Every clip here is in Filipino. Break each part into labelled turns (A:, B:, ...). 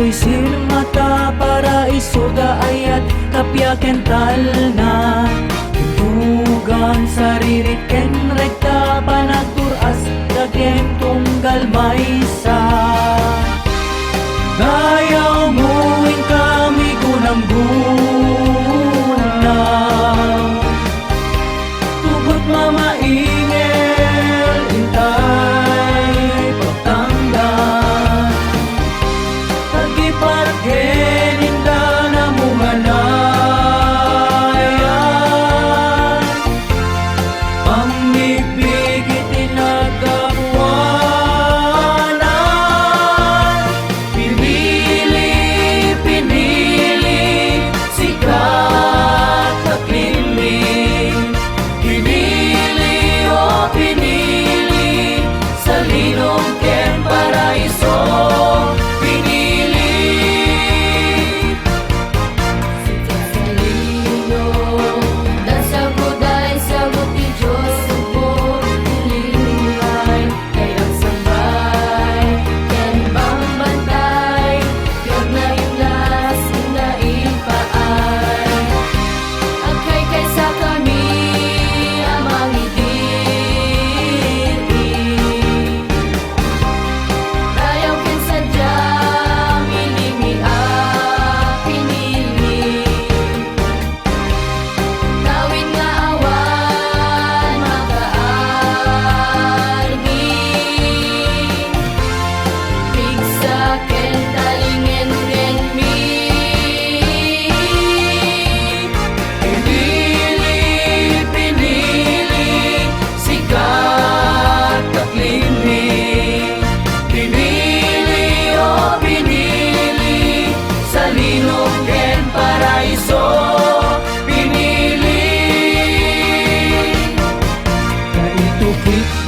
A: to'y sirmata para isuga ayat kapya kental na tugan saririt ken rekta panagturas dagen tunggal maysa dayaw muing kami gunam-gunam tugot mamaingel intay pagtanggan tagipargen inda na mumanayan pamibigit inagapuanan pinili sikat na klimbing pinili o pinili sa linong ken paraiso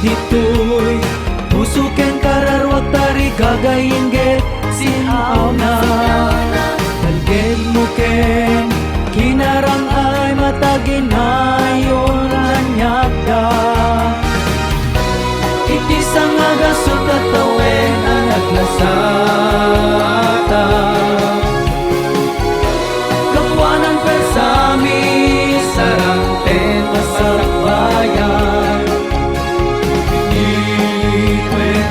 A: dito'y puso ken kararwag tari gagayin get si haaw na dalged mo ken kinarang ay mataginayon lanyag da iti sangagasot at tawen ang naglasata kapwa ng persami sarang ten masarap bayan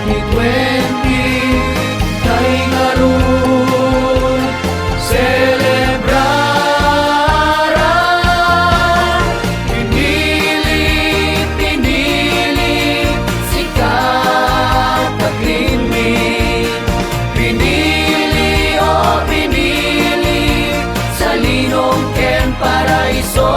A: 2020 kay ngaron celebraran pinili sikat na klimbing pinili o pinili sa linong ken paraiso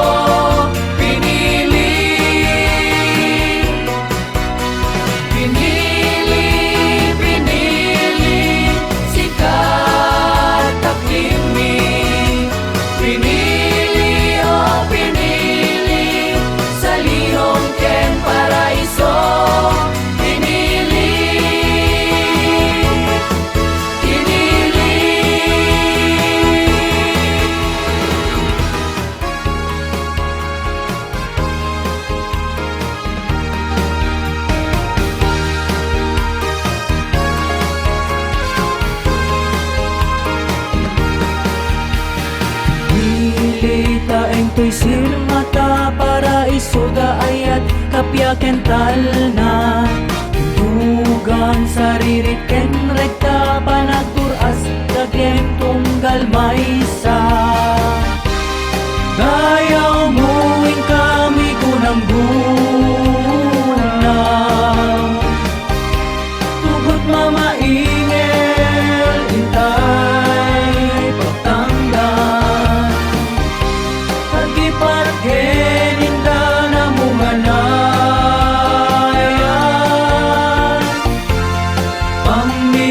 A: taeng to'y sirmata para isuga ayat kapya kental na tugan saririt ken rekta panagturas dagen tunggal maysa dayaw muing kami gunam-gunam tugot mamaingel intay pagtanggan tagipargen inda na mumanayan pamilya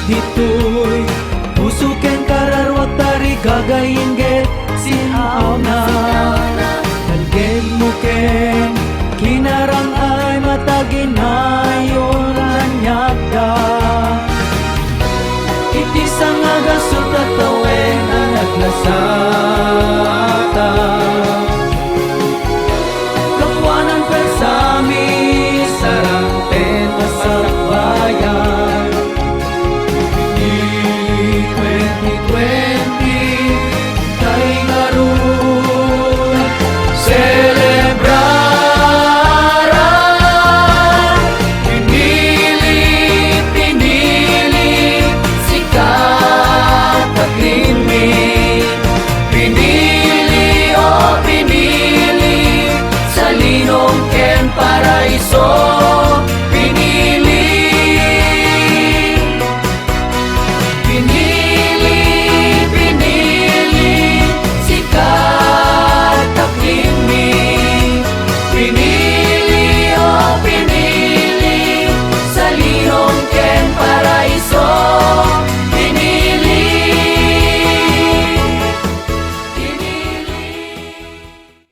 A: Hitoy puso ken kararwat tari gagayin get si auna. Talged mo ken kinarang ay mataginayon anyagda. Iti sangagasot at tawen ang naglasay